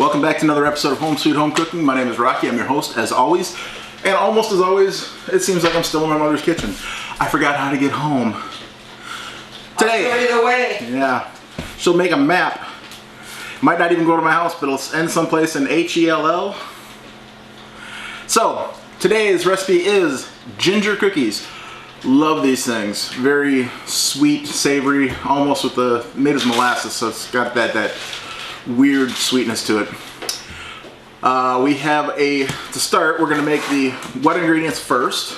Welcome back to another episode of Home Sweet Home Cooking. My name is Rocky. I'm your host as always. And almost as always, it seems like I'm still in my mother's kitchen. I forgot how to get home. Today, I'll show you the way. Yeah. She'll make a map. Might not even go to my house, but it'll end someplace in H-E-L-L. So, today's recipe is ginger cookies. Love these things. Very sweet, savory, almost with the, made as molasses, so it's got that weird sweetness to it. We have to start, we're gonna make the wet ingredients first.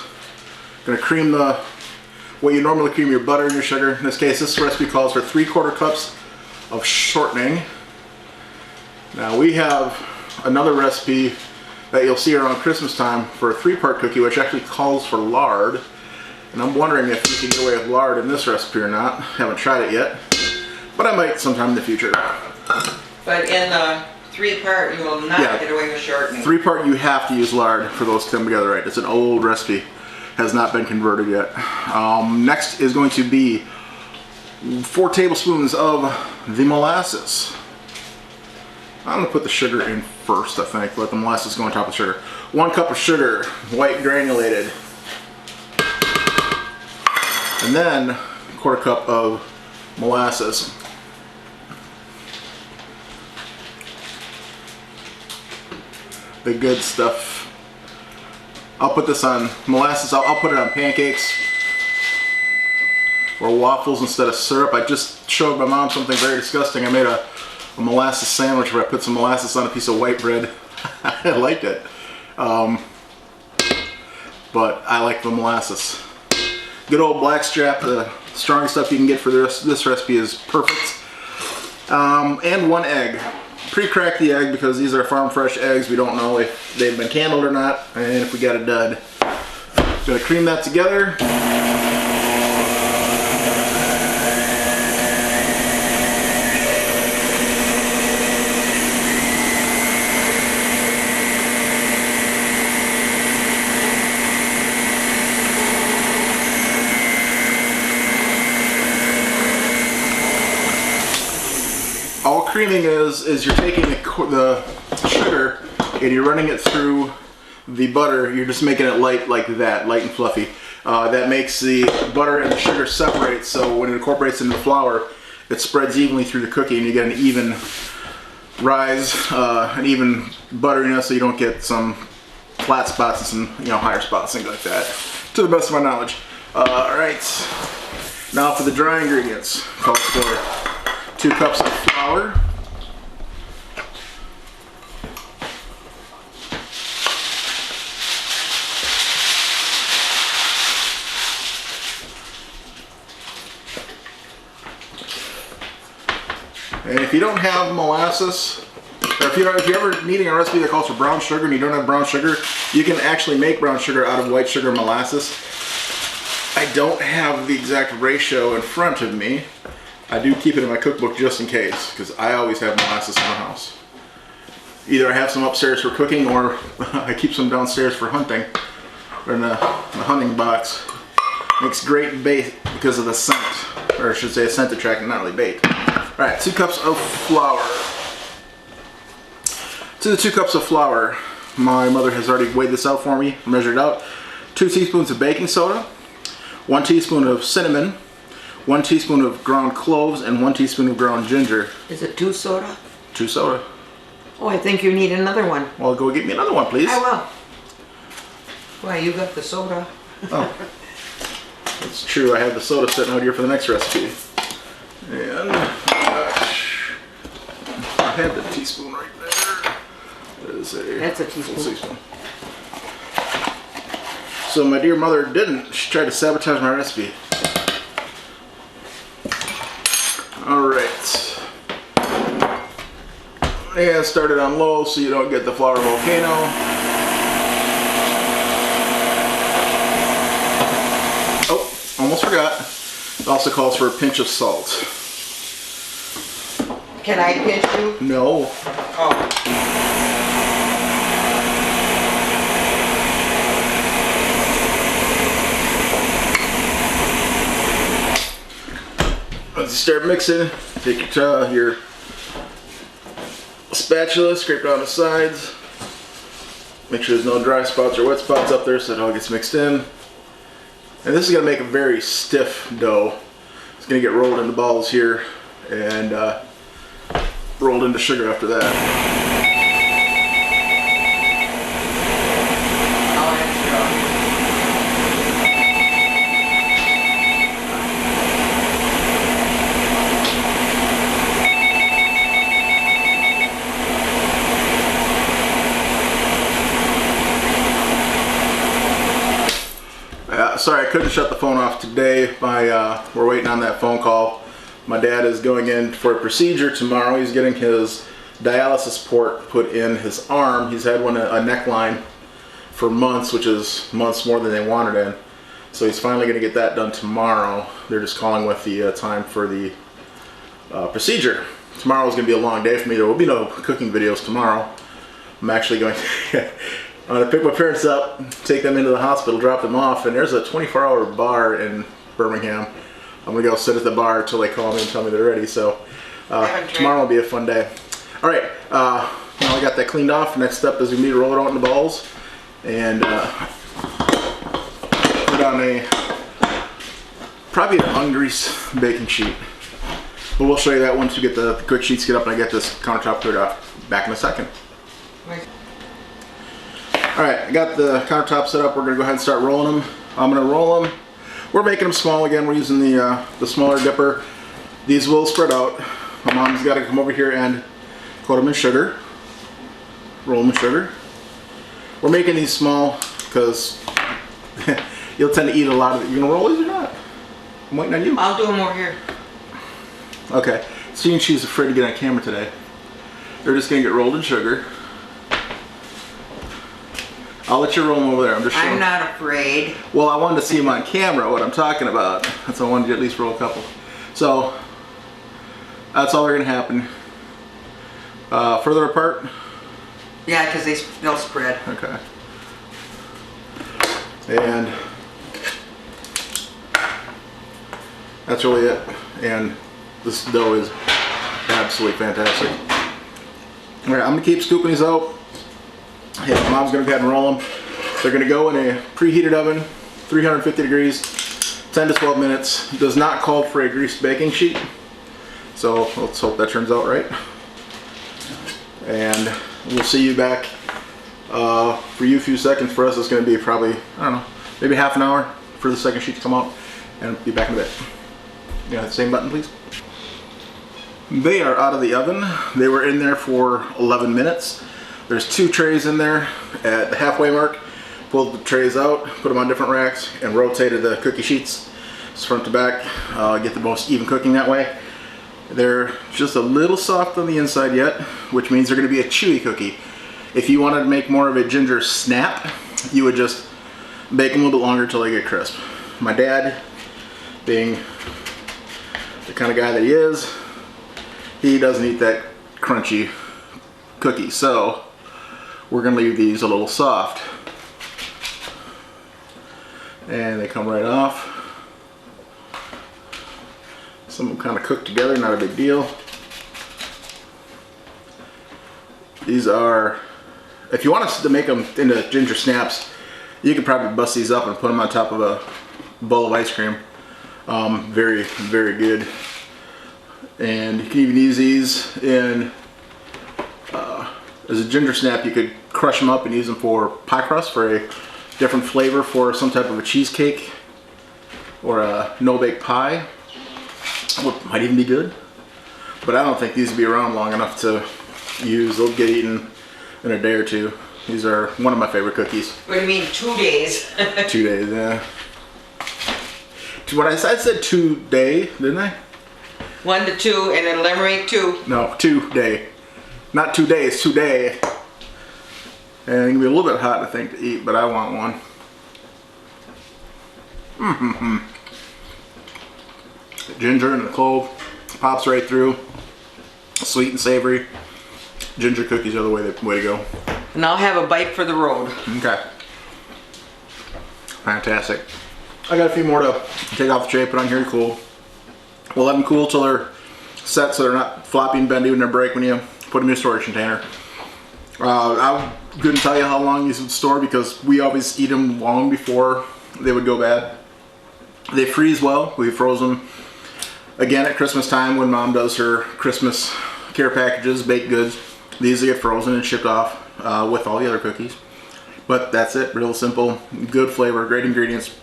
Gonna cream what you normally cream your butter and your sugar. In this case, this recipe calls for 3/4 cups of shortening. Now we have another recipe that you'll see around Christmas time for a 3-part cookie, which actually calls for lard. And I'm wondering if you can get away with lard in this recipe or not. Haven't tried it yet, but I might sometime in the future. But in the 3-part, you will not get away with shortening. 3-part, you have to use lard for those to come together right. It's an old recipe, has not been converted yet. Next is going to be 4 tablespoons of the molasses. I'm gonna put the sugar in first, I think. Let the molasses go on top of the sugar. 1 cup of sugar, white granulated. And then 1/4 cup of molasses. The good stuff. I'll put this on molasses. I'll put it on pancakes or waffles instead of syrup. I just showed my mom something very disgusting. I made a molasses sandwich where I put some molasses on a piece of white bread. I liked it. But I like the molasses. Good old blackstrap, the strongest stuff you can get for this recipe is perfect. And 1 egg. Pre-crack the egg because these are farm fresh eggs. We don't know if they've been candled or not, and if we got a dud. Gonna cream that together. All creaming is you're taking the sugar and you're running it through the butter. You're just making it light like that, light and fluffy. That makes the butter and the sugar separate, so when it incorporates into the flour, it spreads evenly through the cookie and you get an even rise, an even butteriness, so you don't get some flat spots and some higher spots, things like that, to the best of my knowledge. Alright, now for the dry ingredients. Calls for 2 cups of flour, and if you don't have molasses, or if you're ever needing a recipe that calls for brown sugar and you don't have brown sugar, you can actually make brown sugar out of white sugar and molasses. I don't have the exact ratio in front of me. I do keep it in my cookbook just in case, because I always have molasses in the house. Either I have some upstairs for cooking, or I keep some downstairs for hunting, or in the hunting box. Makes great bait because of the scent, or I should say a scent attractant, not really bait. Alright, 2 cups of flour. To the 2 cups of flour, my mother has already weighed this out for me, measured out. 2 teaspoons of baking soda, 1 teaspoon of cinnamon, 1 teaspoon of ground cloves, and 1 teaspoon of ground ginger. Is it 2 soda? 2 soda. Oh, I think you need another one. Well, go get me another one, please. I will. Why, you got the soda? Oh, it's true. I have the soda sitting out here for the next recipe. And I have the teaspoon right there. That's a teaspoon. So my dear mother didn't. She tried to sabotage my recipe. Alright. And start it on low so you don't get the flour volcano. Oh, almost forgot. It also calls for a pinch of salt. Can I pinch you? No. Oh. Once you start mixing, take your spatula, scrape down the sides. Make sure there's no dry spots or wet spots up there so it all gets mixed in. And this is going to make a very stiff dough. It's going to get rolled into balls here and rolled into sugar after that. Sorry, I couldn't shut the phone off today. We're waiting on that phone call. My dad is going in for a procedure tomorrow. He's getting his dialysis port put in his arm. He's had a neckline for months, which is months more than they wanted in. So he's finally going to get that done tomorrow. They're just calling with the time for the procedure. Tomorrow is going to be a long day for me. There will be no cooking videos tomorrow. I'm actually going to I'm going to pick my parents up, take them into the hospital, drop them off, and there's a 24-hour bar in Birmingham. I'm going to go sit at the bar until they call me and tell me they're ready. So tomorrow will be a fun day. All right, now I got that cleaned off. Next step is going to be to roll it out into balls and put on probably an ungreased baking sheet. But we'll show you that once we get the quick sheets get up and I get this countertop cleared off. Back in a second. Alright, I got the countertop set up. We're going to go ahead and start rolling them. I'm going to roll them. We're making them small again. We're using the smaller dipper. These will spread out. My mom's got to come over here and coat them in sugar. Roll them in sugar. We're making these small because you'll tend to eat a lot of it. You going to roll these or not? I'm waiting on you. I'll do them over here. Okay. Seeing she's afraid to get on camera today. They're just going to get rolled in sugar. I'll let you roll them over there. I'm just showing. I'm not afraid. Well, I wanted to see them on camera, what I'm talking about. That's why I wanted to at least roll a couple. So, that's all they're going to happen. Further apart? Yeah, because they'll spread. Okay. And that's really it. And this dough is absolutely fantastic. All right, I'm going to keep scooping these out. Yeah, Mom's going to go ahead and roll them. They're going to go in a preheated oven, 350 degrees, 10 to 12 minutes. It does not call for a greased baking sheet. So let's hope that turns out right. And we'll see you back. For you, a few seconds. For us, it's going to be probably, I don't know, maybe half an hour for the second sheet to come out. And be back in a bit. Yeah, the same button, please. They are out of the oven. They were in there for 11 minutes. There's 2 trays in there at the halfway mark. Pulled the trays out, put them on different racks, and rotated the cookie sheets front to back. Get the most even cooking that way. They're just a little soft on the inside yet, which means they're going to be a chewy cookie. If you wanted to make more of a ginger snap, you would just bake them a little bit longer until they get crisp. My dad, being the kind of guy that he is, he doesn't eat that crunchy cookie, so we're going to leave these a little soft. And they come right off. Some of them kind of cook together, not a big deal. These are, if you want us to make them into ginger snaps, you could probably bust these up and put them on top of a bowl of ice cream. Very, very good. And you can even use these in as a ginger snap. You could crush them up and use them for pie crust for a different flavor for some type of a cheesecake or a no-bake pie. What might even be good. But I don't think these will be around long enough to use. They'll get eaten in a day or two. These are one of my favorite cookies. What do you mean, 2 days? 2 days, yeah. When I said 2 day, didn't I? 1 to 2 and then limerick 2. No, 2 day. Not 2 days, 2 day. And it can be a little bit hot, I think, to eat, but I want one. The ginger and the clove pops right through. Sweet and savory. Ginger cookies are the way to go. And I'll have a bite for the road. Okay. Fantastic. I got a few more to take off the tray, put on here to cool. We'll let them cool till they're set so they're not floppy and bendy when they break when you put them in a storage container. I couldn't tell you how long these would store because we always eat them long before they would go bad. They freeze well. We froze them again at Christmas time when Mom does her Christmas care packages, baked goods. These get frozen and shipped off with all the other cookies. But that's it, real simple, good flavor, great ingredients,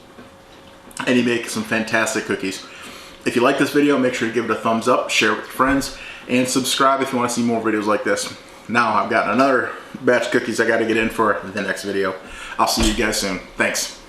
and you make some fantastic cookies. If you like this video, make sure to give it a thumbs up, share it with your friends, and subscribe if you want to see more videos like this. Now I've got another batch of cookies I got to get in for the next video. I'll see you guys soon. Thanks.